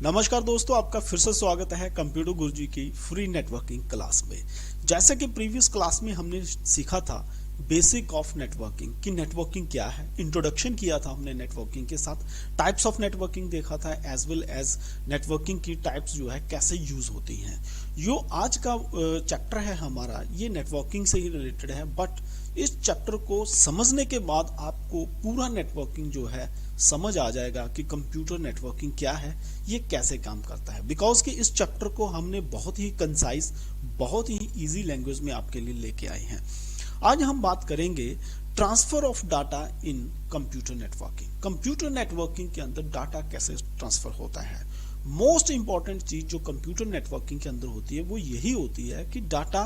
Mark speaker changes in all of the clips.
Speaker 1: नमस्कार दोस्तों, आपका फिर से स्वागत है कंप्यूटर गुरुजी की फ्री नेटवर्किंग क्लास में। जैसे कि प्रीवियस क्लास में हमने सीखा था बेसिक ऑफ नेटवर्किंग कि नेटवर्किंग क्या है, इंट्रोडक्शन किया था हमने नेटवर्किंग के साथ, टाइप्स ऑफ नेटवर्किंग देखा था एज वेल एज नेटवर्किंग की टाइप्स जो है कैसे यूज होती हैं। जो आज का चैप्टर है हमारा ये नेटवर्किंग से ही रिलेटेड है, बट इस चैप्टर को समझने के बाद आपको पूरा नेटवर्किंग जो है समझ आ जाएगा कि कंप्यूटर नेटवर्किंग क्या है, ये कैसे काम करता है। बिकॉज कि इस चैप्टर को हमने बहुत ही कंसाइज, बहुत ही इजी लैंग्वेज में आपके लिए लेके आए हैं। आज हम बात करेंगे transfer of data in computer networking. Computer networking के अंदर डाटा कैसे ट्रांसफर होता है। मोस्ट इंपॉर्टेंट चीज जो कंप्यूटर नेटवर्किंग के अंदर होती है वो यही होती है कि डाटा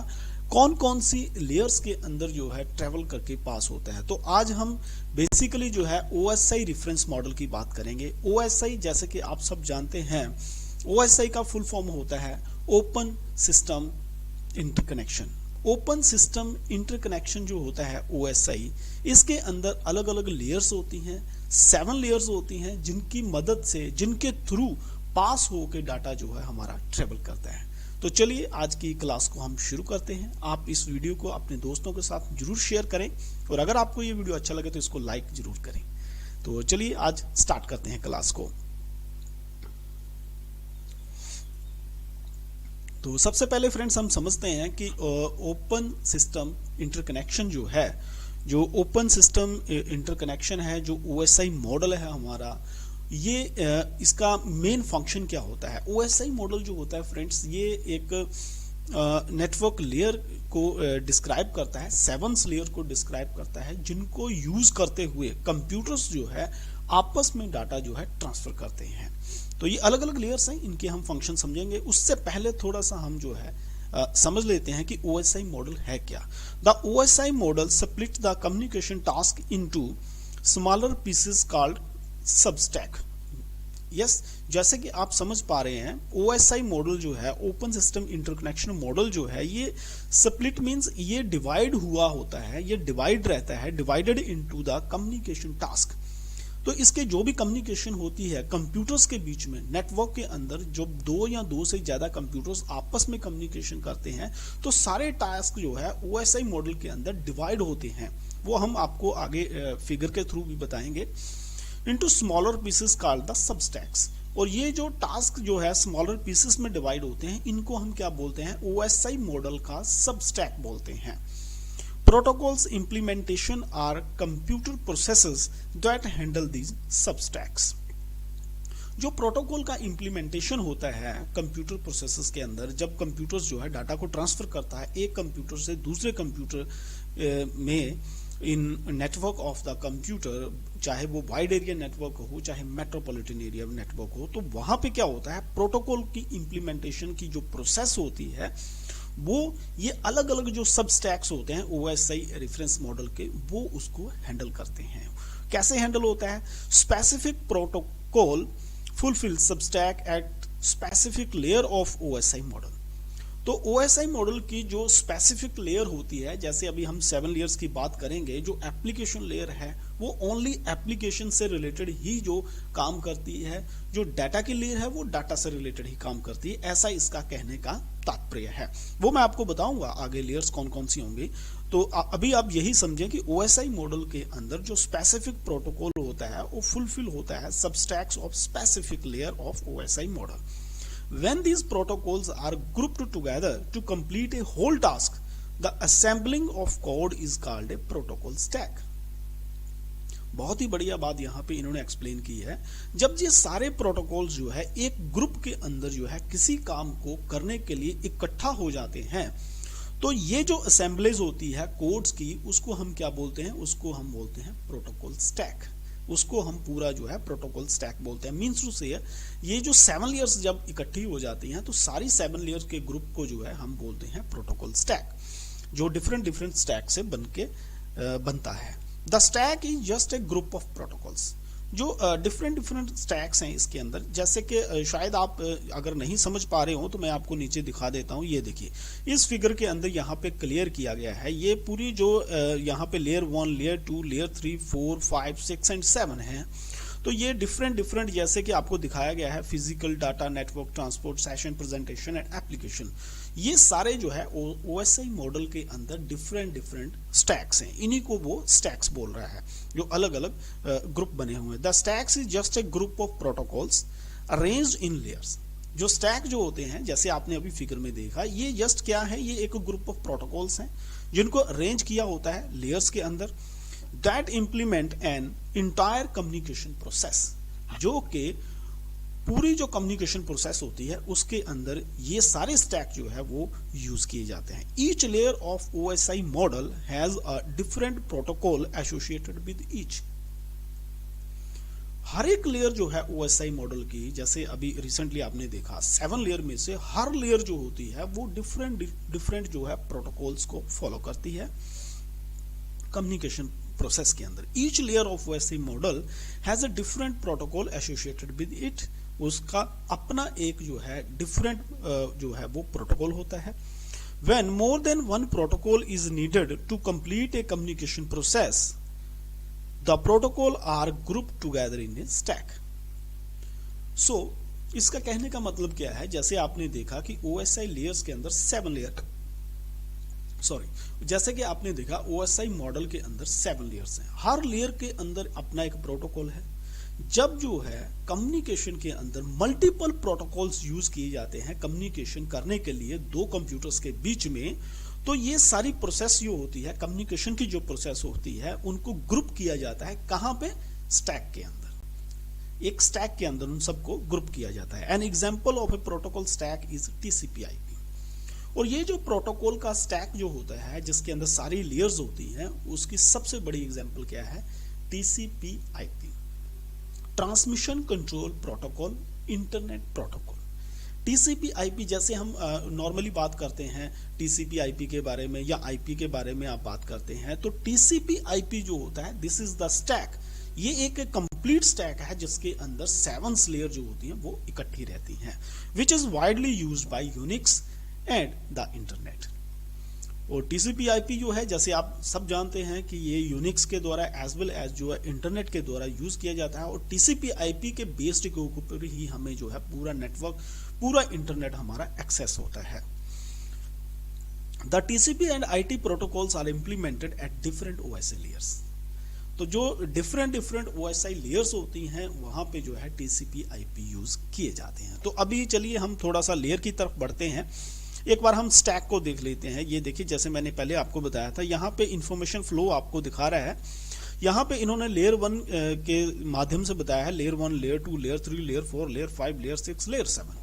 Speaker 1: कौन कौन सी लेयर्स के अंदर जो है ट्रेवल करके पास होता है। तो आज हम बेसिकली जो है OSI रेफरेंस मॉडल की बात करेंगे। OSI जैसे कि आप सब जानते हैं, OSI का फुल फॉर्म होता है open system interconnection. Open system interconnection जो होता है OSI, इसके अंदर अलग अलग लेयर्स होती हैं, 7 लेयर्स होती हैं जिनकी मदद से, जिनके थ्रू पास होकर डाटा जो है हमारा ट्रेवल करता है। तो चलिए आज की क्लास को हम शुरू करते हैं। आप इस वीडियो को अपने दोस्तों के साथ जरूर शेयर करें और अगर आपको ये वीडियो अच्छा लगे तो इसको लाइक जरूर करें। तो चलिए आज स्टार्ट करते हैं क्लास को। तो सबसे पहले फ्रेंड्स हम समझते हैं कि ओपन सिस्टम इंटरकनेक्शन जो है, जो ओपन सिस्टम इंटरकनेक्शन है, जो OSI मॉडल है हमारा, ये इसका मेन फंक्शन क्या होता है। OSI मॉडल जो होता है फ्रेंड्स, ये एक नेटवर्क लेयर को डिस्क्राइब करता है, 7 लेयर को डिस्क्राइब करता है, जिनको यूज करते हुए कंप्यूटर्स जो है आपस में डाटा जो है ट्रांसफर करते हैं। तो ये अलग अलग लेयर्स हैं, इनके हम फंक्शन समझेंगे। उससे पहले थोड़ा सा हम जो है समझ लेते हैं कि OSI मॉडल है क्या। The OSI model split the communication task into smaller pieces called Substack. Yes, जैसे कि आप समझ पा रहे हैं OSI मॉडल जो है, ओपन सिस्टम इंटरकनेक्शन मॉडल जो है, ये स्प्लिट मींस ये डिवाइड हुआ होता है, ये डिवाइड रहता है, divided into the communication task. तो इसके जो भी कम्युनिकेशन होती है कंप्यूटर्स के बीच में, नेटवर्क के अंदर जब 2 या 2 से ज्यादा कंप्यूटर्स आपस में कम्युनिकेशन करते हैं तो सारे टास्क जो है OSI मॉडल के अंदर डिवाइड होते हैं। वो हम आपको आगे फिगर के थ्रू भी बताएंगे। Into smaller pieces called the substacks. और ये जो टास्क जो है स्मॉलर पीसेस में डिवाइड होते हैं, इनको हम क्या बोलते हैं, OSI मॉडल का सबस्टैक बोलते हैं। Protocols implementation are computer processes that handle these substacks. जो प्रोटोकॉल का इंप्लीमेंटेशन होता है कंप्यूटर प्रोसेसेस के अंदर, जब कंप्यूटर्स जो है डाटा को ट्रांसफर करता है एक कंप्यूटर से दूसरे कंप्यूटर में इन नेटवर्क ऑफ द कंप्यूटर, चाहे वो वाइड एरिया नेटवर्क हो चाहे मेट्रोपॉलिटन एरिया नेटवर्क हो, तो वहां पे क्या होता है, प्रोटोकॉल की इंप्लीमेंटेशन की जो प्रोसेस होती है वो ये अलग अलग जो सबस्टैक्स होते हैं OSI रेफरेंस मॉडल के, वो उसको हैंडल करते हैं। कैसे हैंडल होता है, specific protocol fulfil Substack at specific layer of OSI model. तो OSI मॉडल की जो स्पेसिफिक लेयर होती है, जैसे अभी हम 7 लेयर्स की बात करेंगे, जो एप्लीकेशन लेयर है वो ओनली एप्लीकेशन से रिलेटेड ही जो काम करती है, जो डाटा की लेयर है वो डाटा से रिलेटेड ही काम करती है, ऐसा इसका कहने का तात्पर्य है। वो मैं आपको बताऊंगा आगे लेयर्स कौन कौन सी होंगी। तो अभी आप यही समझें कि OSI मॉडल के अंदर जो स्पेसिफिक प्रोटोकॉल होता है वो फुलफिल होता है substacks of specific layer of OSI model. When these protocols are grouped together to complete a whole task, the assembling of code is called a protocol stack. बहुत ही बढ़िया बात यहाँ पे इन्होंने एक्सप्लेन की है। जब ये सारे प्रोटोकॉल्स जो है एक ग्रुप के अंदर जो है किसी काम को करने के लिए इकट्ठा हो जाते हैं, तो ये जो असेंबलीज होती है कोड्स की, उसको हम क्या बोलते हैं, उसको हम बोलते हैं प्रोटोकॉल स्टैक। उसको हम पूरा जो है प्रोटोकॉल स्टैक बोलते हैं। मीन्स टू से ये जो 7 लेयर्स जब इकट्ठी हो जाती हैं तो सारी 7 लेयर्स के ग्रुप को जो है हम बोलते हैं प्रोटोकॉल स्टैक, जो डिफरेंट स्टैक से बनता है। The stack is just a group of protocols. जो डिफरेंट स्टैक्स हैं इसके अंदर, जैसे कि शायद आप अगर नहीं समझ पा रहे हो तो मैं आपको नीचे दिखा देता हूं। ये देखिए इस फिगर के अंदर यहाँ पे क्लियर किया गया है, ये पूरी जो यहाँ पे लेयर 1, लेयर 2, लेयर 3, 4, 5, 6 एंड 7 है। तो ये डिफरेंट डिफरेंट जैसे कि आपको दिखाया गया है, physical, data, network, transport, session, presentation and application, ये सारे जो है OSI मॉडल के अंदर डिफरेंट डिफरेंट स्टैक्स हैं। इन्हीं को वो स्टैक्स बोल रहा है जो अलग अलग ग्रुप बने हुए हैं। The stacks is just a group of protocols arranged in layers. जो स्टैक जो होते हैं, जैसे आपने अभी फिगर में देखा, ये जस्ट क्या है, ये एक ग्रुप ऑफ प्रोटोकॉल्स हैं जिनको अरेंज किया होता है लेयर्स के अंदर, that implement an entire communication process, जो कि पूरी जो कम्युनिकेशन प्रोसेस होती है उसके अंदर ये सारे स्टैक जो है वो यूज किए जाते हैं। Each layer of OSI model has a different protocol associated with each. हर एक लेयर जो है OSI मॉडल की, जैसे अभी रिसेंटली आपने देखा 7 लेयर में से हर लेयर जो होती है वो डिफरेंट जो है प्रोटोकॉल्स को फॉलो करती है कम्युनिकेशन प्रोसेस के अंदर। Each layer of OSI model has a different protocol associated with it. उसका अपना एक जो है डिफरेंट जो है वो प्रोटोकॉल होता है। When more than one protocol is needed to complete a communication process, the protocol are grouped together in a stack. So इसका कहने का मतलब क्या है, जैसे आपने देखा कि OSI लेयर्स के अंदर 7 लेयर, जैसे कि आपने देखा OSI मॉडल के अंदर 7 लेयर्स हैं। हर लेयर के अंदर अपना एक प्रोटोकॉल है। जब जो है कम्युनिकेशन के अंदर मल्टीपल प्रोटोकॉल्स यूज किए जाते हैं कम्युनिकेशन करने के लिए दो कंप्यूटर्स के बीच में, तो ये सारी प्रोसेस जो होती है, कम्युनिकेशन की जो प्रोसेस होती है, उनको ग्रुप किया जाता है। कहां पे? स्टैक के अंदर। एक स्टैक के अंदर उन सबको ग्रुप किया जाता है। An example of a protocol stack is TCP/IP। और ये जो प्रोटोकॉल का स्टैक जो होता है जिसके अंदर सारी लेयर्स होती हैं, उसकी सबसे बड़ी एग्जांपल क्या है? TCP/IP, transmission control protocol, internet protocol. TCP/IP जैसे हम नॉर्मली बात करते हैं TCP/IP के बारे में या IP के बारे में आप बात करते हैं, तो TCP/IP जो होता है, दिस इज द स्टैक। ये एक कंप्लीट स्टैक है जिसके अंदर 7 लेयर जो होती हैं वो इकट्ठी रहती हैं, which is widely used by Unix and the internet. और TCP/IP जो है, जैसे आप सब जानते हैं कि ये यूनिक्स के द्वारा एज वेल एज जो है इंटरनेट के द्वारा यूज किया जाता है। और TCP/IP के बेस्ड के ऊपर ही हमें जो है पूरा नेटवर्क, पूरा इंटरनेट हमारा एक्सेस होता है। The TCP and IT protocols are implemented at different OSI layers. तो जो डिफरेंट OSI लेयर्स होती हैं वहां पे जो है TCP/IP यूज किए जाते हैं। तो अभी चलिए हम थोड़ा सा लेयर की तरफ बढ़ते हैं। एक बार हम स्टैक को देख लेते हैं। ये देखिए, जैसे मैंने पहले आपको बताया था, यहाँ पे इंफॉर्मेशन फ्लो आपको दिखा रहा है। यहाँ पे इन्होंने लेयर 1 के माध्यम से बताया है, layer 1, layer 2, layer 3, layer 4, layer 5, layer 6, layer 7।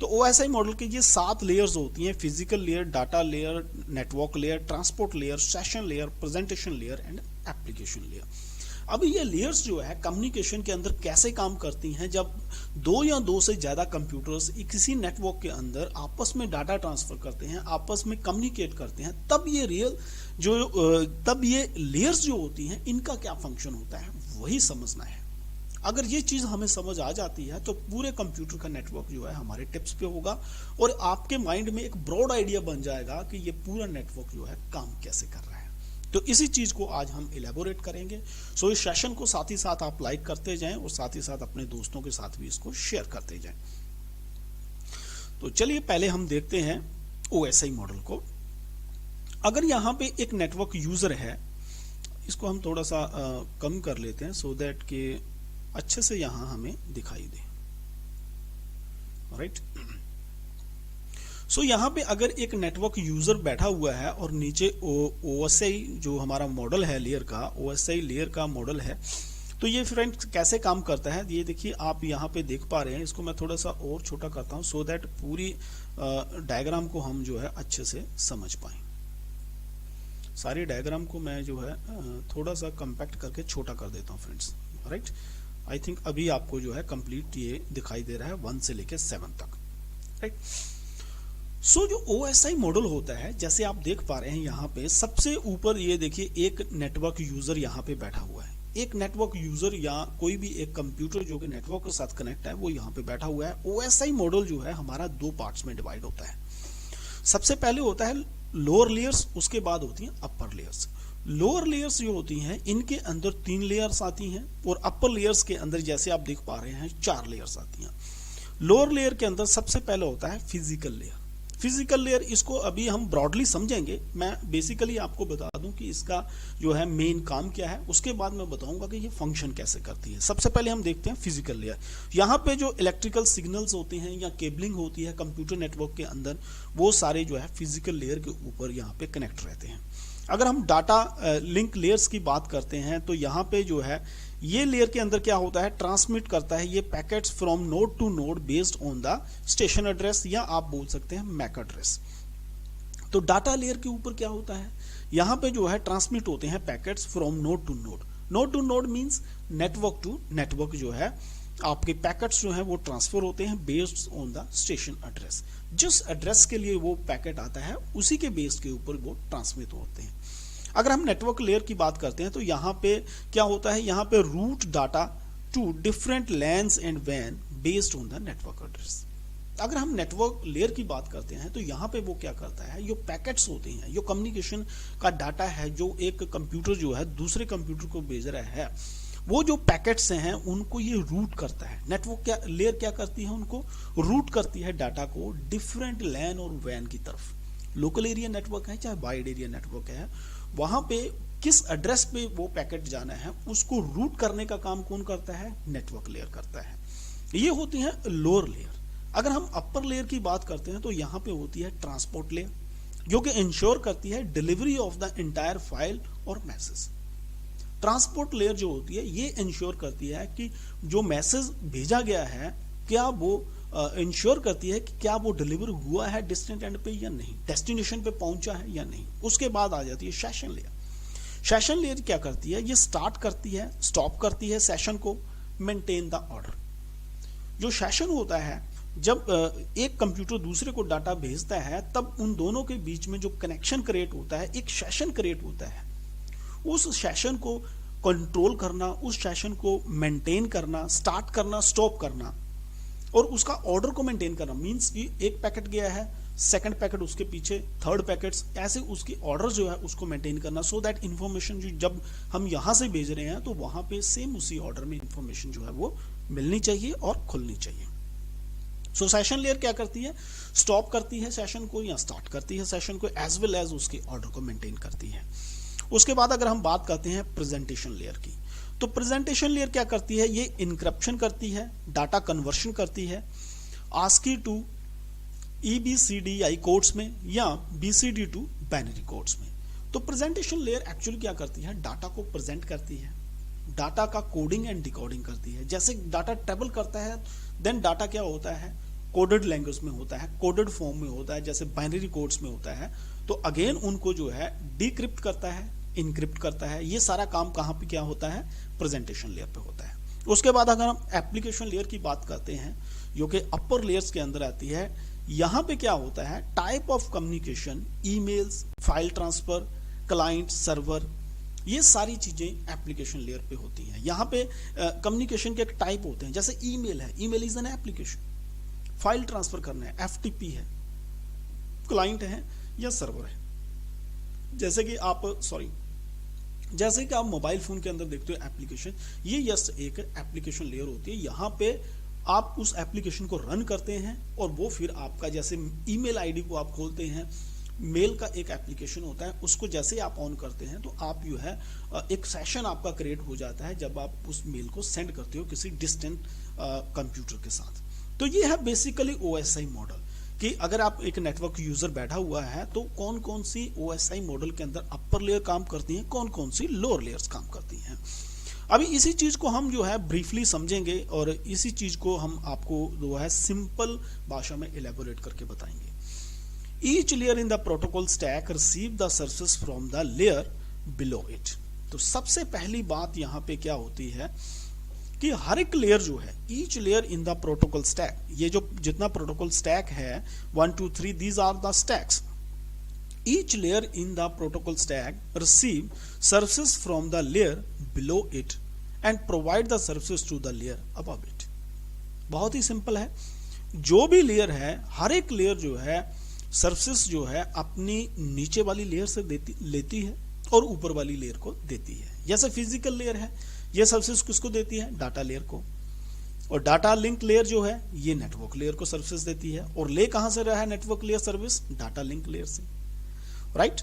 Speaker 1: तो OSI मॉडल के ये 7 लेयर्स होती हैं: physical layer, data layer, network layer, transport layer, session layer, presentation layer and application layer. अब ये लेयर्स जो है कम्युनिकेशन के अंदर कैसे काम करती हैं? जब 2 या 2 से ज्यादा कंप्यूटर्स किसी नेटवर्क के अंदर आपस में डाटा ट्रांसफर करते हैं, आपस में कम्युनिकेट करते हैं, तब ये लेयर्स जो होती हैं, इनका क्या फंक्शन होता है, वही समझना है। अगर ये चीज हमें समझ आ जाती है तो पूरे कंप्यूटर का नेटवर्क जो है हमारे टिप्स पे होगा और आपके माइंड में एक ब्रॉड आइडिया बन जाएगा कि ये पूरा नेटवर्क जो है काम कैसे कर रहा है। तो इसी चीज को आज हम इलेबोरेट करेंगे। सो इस सेशन को साथ ही साथ आप लाइक करते जाएं और साथ ही साथ अपने दोस्तों के साथ भी इसको शेयर करते जाएं। तो चलिए पहले हम देखते हैं OSI मॉडल को। अगर यहाँ पे एक नेटवर्क यूजर है, इसको हम थोड़ा सा कम कर लेते हैं सो दैट कि अच्छे से यहां हमें दिखाई दे। राइट। सो यहाँ पे अगर एक नेटवर्क यूजर बैठा हुआ है और नीचे OSI जो हमारा मॉडल है लेयर का, OSI लेयर का मॉडल है, तो ये फ्रेंड्स कैसे काम करता है ये देखिए, आप यहाँ पे देख पा रहे हैं। इसको मैं थोड़ा सा और छोटा करता हूँ सो दैट पूरी डायग्राम को हम जो है अच्छे से समझ पाए। सारी डायग्राम को मैं जो है थोड़ा सा कंपैक्ट करके छोटा कर देता हूँ फ्रेंड्स। राइट। आई थिंक अभी आपको जो है कंप्लीट ये दिखाई दे रहा है 1 से लेकर 7 तक। राइट। सो जो OSI मॉडल होता है, जैसे आप देख पा रहे हैं यहाँ पे सबसे ऊपर ये देखिए एक नेटवर्क यूजर यहाँ पे बैठा हुआ है। एक नेटवर्क यूजर या कोई भी एक कंप्यूटर जो कि नेटवर्क के साथ कनेक्ट है वो यहाँ पे बैठा हुआ है। OSI मॉडल जो है हमारा 2 पार्ट्स में डिवाइड होता है। सबसे पहले होता है लोअर लेयर्स, उसके बाद होती है अपर लेयर्स। लोअर लेयर्स जो होती हैं इनके अंदर 3 लेयर्स आती हैं और अपर लेयर्स के अंदर जैसे आप देख पा रहे हैं 4 लेयर्स आती हैं। लोअर लेयर के अंदर सबसे पहले होता है फिजिकल लेयर। फिजिकल लेयर इसको अभी हम ब्रॉडली समझेंगे, मैं बेसिकली आपको बता दूं कि इसका जो है मेन काम क्या है, उसके बाद मैं बताऊंगा कि ये फंक्शन कैसे करती है। सबसे पहले हम देखते हैं फिजिकल लेयर। यहाँ पे जो इलेक्ट्रिकल सिग्नल्स होते हैं या केबलिंग होती है कंप्यूटर नेटवर्क के अंदर, वो सारे जो है फिजिकल लेयर के ऊपर यहाँ पे कनेक्ट रहते हैं। अगर हम डाटा लिंक लेयर्स की बात करते हैं तो यहाँ पे जो है ये लेयर के अंदर क्या होता है, ट्रांसमिट करता है ये packets from node to node based on the station address, या आप बोल सकते हैं मैक एड्रेस। तो डाटा लेयर के ऊपर क्या होता है, यहाँ पे जो है ट्रांसमिट होते हैं packets from node to node. Node to node means network to network जो है आपके पैकेट्स जो है वो ट्रांसफर होते हैं based on the station address. जिस एड्रेस के लिए वो पैकेट आता है उसी के बेस के ऊपर वो ट्रांसमिट होते हैं। अगर हम नेटवर्क लेयर की बात करते हैं तो यहाँ पे क्या होता है, यहाँ पे route data to different LANs and वैन based on the network address. अगर हम नेटवर्क लेयर की बात करते हैं तो यहाँ पे वो क्या करता है, जो पैकेट्स होते हैं, जो कम्युनिकेशन का डाटा है, जो एक कंप्यूटर जो है दूसरे कंप्यूटर को भेज रहा है, वो जो पैकेट्स हैं उनको ये रूट करता है। नेटवर्क क्या लेयर क्या करती है, उनको रूट करती है डाटा को डिफरेंट लैन और वैन की तरफ। लोकल एरिया नेटवर्क है चाहे वाइड एरिया नेटवर्क है, वहां पे किस एड्रेस पे वो पैकेट जाना है उसको रूट करने का काम कौन करता है, नेटवर्क लेयर करता है। ये होती है लोअर लेयर। अगर हम अपर लेयर की बात करते हैं तो यहाँ पे होती है ट्रांसपोर्ट लेयर, जो कि इंश्योर करती है delivery of the entire file और मैसेज। ट्रांसपोर्ट लेयर जो होती है ये इंश्योर करती है कि जो मैसेज भेजा गया है क्या वो इंश्योर करती है कि क्या वो डिलीवर हुआ है डिस्टेंट एंड पे या नहीं, डेस्टिनेशन पे पहुंचा है या नहीं। उसके बाद आ जाती है सेशन लेयर। सेशन लेयर क्या करती है, ये स्टार्ट करती है, स्टॉप करती है सेशन को, मेंटेन द ऑर्डर। जो सेशन होता है, जब एक कंप्यूटर दूसरे को डाटा भेजता है तब उन दोनों के बीच में जो कनेक्शन क्रिएट होता है, एक सेशन क्रिएट होता है। उस सेशन को कंट्रोल करना, उस सेशन को मेंटेन करना, स्टार्ट करना, स्टॉप करना और उसका ऑर्डर को मेंटेन करना, मींस कि एक पैकेट गया है, सेकंड पैकेट उसके पीछे, थर्ड पैकेट्स, ऐसे उसकी ऑर्डर जो है उसको मेंटेन करना, सो दैट इंफॉर्मेशन जो जब हम यहां से भेज रहे हैं तो वहां पे सेम उसी ऑर्डर में इंफॉर्मेशन जो है वो मिलनी चाहिए और खुलनी चाहिए। सो सेशन लेयर क्या करती है, स्टॉप करती है सेशन को या स्टार्ट करती है सेशन को, एज वेल एज उसके ऑर्डर को मेंटेन करती है। उसके बाद अगर हम बात करते हैं प्रेजेंटेशन लेयर की, तो प्रेजेंटेशन लेयर क्या करती है, ये इनक्रिप्शन करती है, डाटा कन्वर्शन करती है ASCII टू EBCDI कोड्स में या BCD टू बाइनरी कोड्स में। तो प्रेजेंटेशन लेयर एक्चुअली क्या करती है, डाटा को प्रेजेंट करती है, डाटा का कोडिंग एंड डिकोडिंग करती है। जैसे डाटा ट्रेवल करता है देन डाटा क्या होता है, कोडेड लैंग्वेज में होता है, कोडेड फॉर्म में होता है, जैसे बाइनरी कोड्स में होता है। तो अगेन उनको जो है डिक्रिप्ट करता है, इनक्रिप्ट करता है। ये सारा काम कहाँ पे क्या होता है, प्रेजेंटेशन लेयर पे होता है। उसके बाद अगर हम एप्लीकेशन लेयर की बात करते हैं जो कि अपर लेयर्स के अंदर आती है, यहाँ पे क्या होता है, type of communication, emails, file transfer, client, server, ये सारी चीजें एप्लीकेशन लेयर पे होती हैं। यहाँ पे कम्युनिकेशन के एक टाइप होते हैं, जैसे ईमेल है, email is an application. File transfer करना है, FTP है, क्लाइंट है या सर्वर है। जैसे कि आप मोबाइल फोन के अंदर देखते हो एप्लीकेशन, ये जस्ट एक एप्लीकेशन लेयर होती है। यहाँ पे आप उस एप्लीकेशन को रन करते हैं और वो फिर आपका, जैसे ईमेल आईडी को आप खोलते हैं, मेल का एक एप्लीकेशन होता है, उसको जैसे आप ऑन करते हैं तो आप जो है एक सेशन आपका क्रिएट हो जाता है जब आप उस मेल को सेंड करते हो किसी डिस्टेंट कंप्यूटर के साथ। तो ये है बेसिकली OSI मॉडल कि अगर आप एक नेटवर्क यूजर बैठा हुआ है तो कौन कौन सी OSI मॉडल के अंदर अपर लेयर काम करती हैं, कौन कौन सी लोअर लेयर्स काम करती हैं। अभी इसी चीज को हम जो है ब्रीफली समझेंगे और इसी चीज को हम आपको जो है सिंपल भाषा में इलेबोरेट करके बताएंगे। Each layer in the protocol stack receive the services from the layer below it. तो सबसे पहली बात यहाँ पे क्या होती है कि हर एक लेयर जो है, each layer in the protocol stack, ये जो जितना प्रोटोकॉल स्टैक है 1 2 3 these are the stacks. Each layer in the protocol stack receive services from the layer below it and provide the services to the layer above it. बहुत ही simple है, जो भी layer है, हर एक लेयर जो है सर्विसेज जो है अपनी नीचे वाली लेयर से लेती है और ऊपर वाली लेयर को देती है। जैसे फिजिकल लेयर है, ये सर्विसेज किसको देती है? डाटा लेयर को। और डाटा लिंक लेयर जो है ये नेटवर्क लेयर को सर्विसेज देती है। और ले कहां से रहा है network layer service? Data link layer से, right.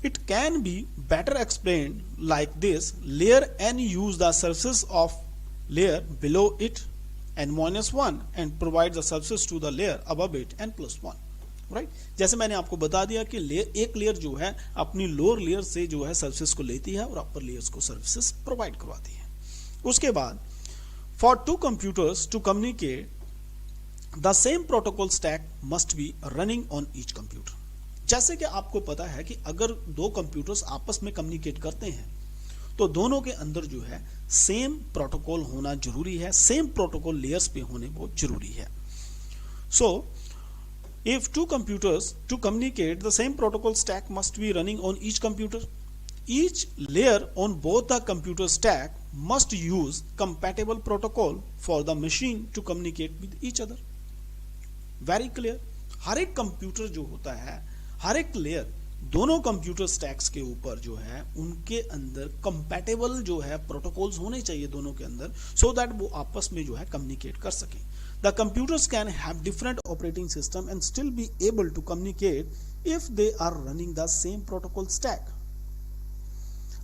Speaker 1: It can be better explain like this, layer n use the services of layer below it n-1 and provide the services to the layer above it n+1, right. जैसे मैंने आपको बता दिया कि एक layer जो है अपनी लोअर लेयर से जो है सर्विसेज को लेती है और अपर लेयर्स को सर्विसेज प्रोवाइड करवाती है। उसके बाद for two computers to communicate the same protocol stack must be running on each computer. जैसे कि आपको पता है कि अगर दो कंप्यूटर्स आपस में कम्युनिकेट करते हैं तो दोनों के अंदर जो है सेम प्रोटोकॉल होना जरूरी है, सेम प्रोटोकॉल लेयर्स पे होने बहुत जरूरी है। सो if two computers to communicate, the same protocol stack must be running on each computer. Each layer on both the computer stack must use compatible protocol for the machine to communicate with each other. Very clear. हर एक computer जो होता है, हर एक layer दोनों computer stacks के ऊपर जो है उनके अंदर कंपैटिबल जो है प्रोटोकॉल्स होने चाहिए दोनों के अंदर, सो दैट वो आपस में जो है कम्युनिकेट कर सकें। The computers can have different operating system and still be able to communicate if they are running the same protocol stack.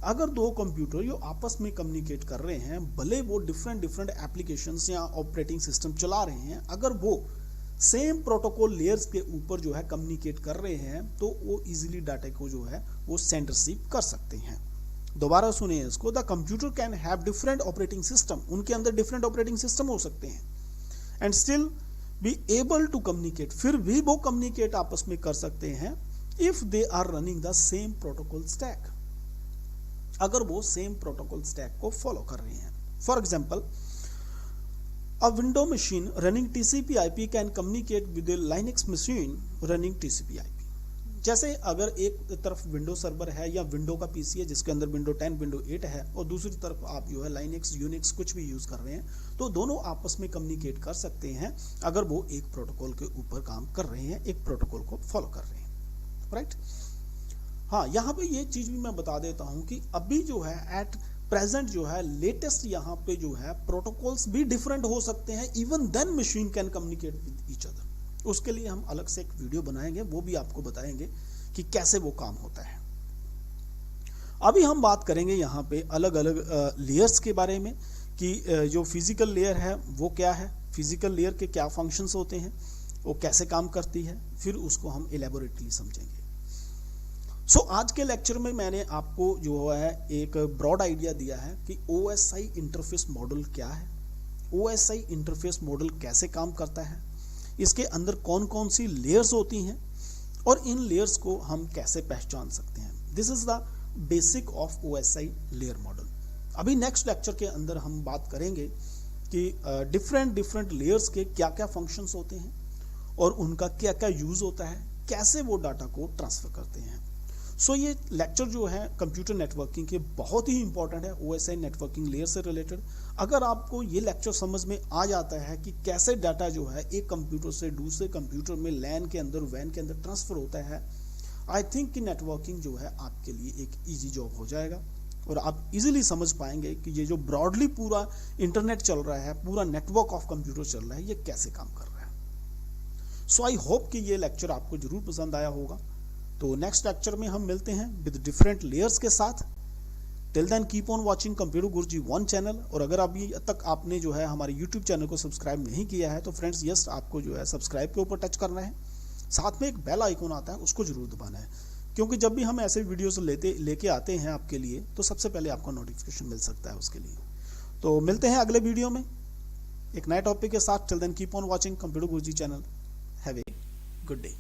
Speaker 1: अगर दो कंप्यूटर जो आपस में कम्युनिकेट कर रहे हैं, भले वो डिफरेंट एप्लीकेशंस या ऑपरेटिंग सिस्टम चला रहे हैं, अगर वो सेम प्रोटोकॉल लेयर्स के ऊपर जो है कम्युनिकेट कर रहे हैं तो वो इजीली डाटा को जो है वो सेंड रिसीव कर सकते हैं। दोबारा सुनिए इसको, the computer can have different operating system, उनके अंदर डिफरेंट ऑपरेटिंग सिस्टम हो सकते हैं, and still be able to communicate, फिर भी वो कम्युनिकेट आपस में कर सकते हैं if they are running the same protocol stack, अगर वो सेम प्रोटोकॉल स्टैक को फॉलो कर रहे हैं। For example, a window machine running TCP/IP can communicate with a Linux machine running TCP/IP। जैसे अगर एक तरफ विंडो सर्वर है या विंडो का पीसी है जिसके अंदर विंडो 10 विंडो 8 है और दूसरी तरफ आप जो है लाइनक्स यूनिक्स कुछ भी यूज कर रहे हैं, तो दोनों आपस में कम्युनिकेट कर सकते हैं अगर वो एक प्रोटोकॉल के ऊपर काम कर रहे हैं, एक प्रोटोकॉल को फॉलो कर रहे हैं, राइट। हाँ, यहाँ पे ये चीज भी मैं बता देता हूँ कि अभी जो है एट प्रेजेंट जो है लेटेस्ट यहाँ पे जो है प्रोटोकॉल्स भी डिफरेंट हो सकते हैं, even then machine can communicate with each other. उसके लिए हम अलग से एक वीडियो बनाएंगे, वो भी आपको बताएंगे कि कैसे वो काम होता है। अभी हम बात करेंगे यहाँ पे अलग अलग लेयर्स के बारे में कि जो फिजिकल लेयर है वो क्या है, फिजिकल लेयर के क्या फंक्शंस होते हैं, वो कैसे काम करती है, फिर उसको हम इलेबोरेटली समझेंगे। सो आज के लेक्चर में मैंने आपको जो है एक ब्रॉड आइडिया दिया है कि OSI इंटरफेस मॉडल क्या है, OSI इंटरफेस मॉडल कैसे काम करता है, इसके अंदर कौन कौन सी लेयर्स होती हैं और इन लेयर्स को हम कैसे पहचान सकते हैं। This is the basic of OSI layer model. अभी नेक्स्ट लेक्चर के अंदर हम बात करेंगे कि डिफरेंट लेयर्स के क्या क्या फंक्शंस होते हैं और उनका क्या क्या यूज होता है, कैसे वो डाटा को ट्रांसफर करते हैं। सो ये लेक्चर जो है कंप्यूटर नेटवर्किंग के बहुत ही इंपॉर्टेंट है, OSI नेटवर्किंग लेयर से रिलेटेड। अगर आपको ये लेक्चर समझ में आ जाता है कि कैसे डाटा जो है एक कंप्यूटर से दूसरे कंप्यूटर में लैन के अंदर वैन के अंदर ट्रांसफर होता है, आई थिंक कि नेटवर्किंग जो है आपके लिए एक ईजी जॉब हो जाएगा और आप इजीली समझ पाएंगे कि ये जो ब्रॉडली पूरा इंटरनेट चल रहा है, पूरा नेटवर्क ऑफ कंप्यूटर चल रहा है, ये कैसे काम कर रहा है। सो आई होप कि ये लेक्चर आपको जरूर पसंद आया होगा। तो नेक्स्ट लेक्चर में हम मिलते हैं विद डिफरेंट लेयर्स के साथ। Till then keep on watching computer Guruji 1 channel. और अगर अभी तक आपने जो है हमारे यूट्यूब चैनल को सब्सक्राइब नहीं किया है तो फ्रेंड्स यस, आपको जो है सब्सक्राइब के ऊपर टच करना है, साथ में एक बेल आइकॉन आता है उसको जरूर दबाना है, क्योंकि जब भी हम ऐसे वीडियोस लेके आते हैं आपके लिए तो सबसे पहले आपको नोटिफिकेशन मिल सकता है उसके लिए। तो मिलते हैं अगले वीडियो में एक नए टॉपिक के साथ। Till then keep on watching computer Guruji channel. Have a good day.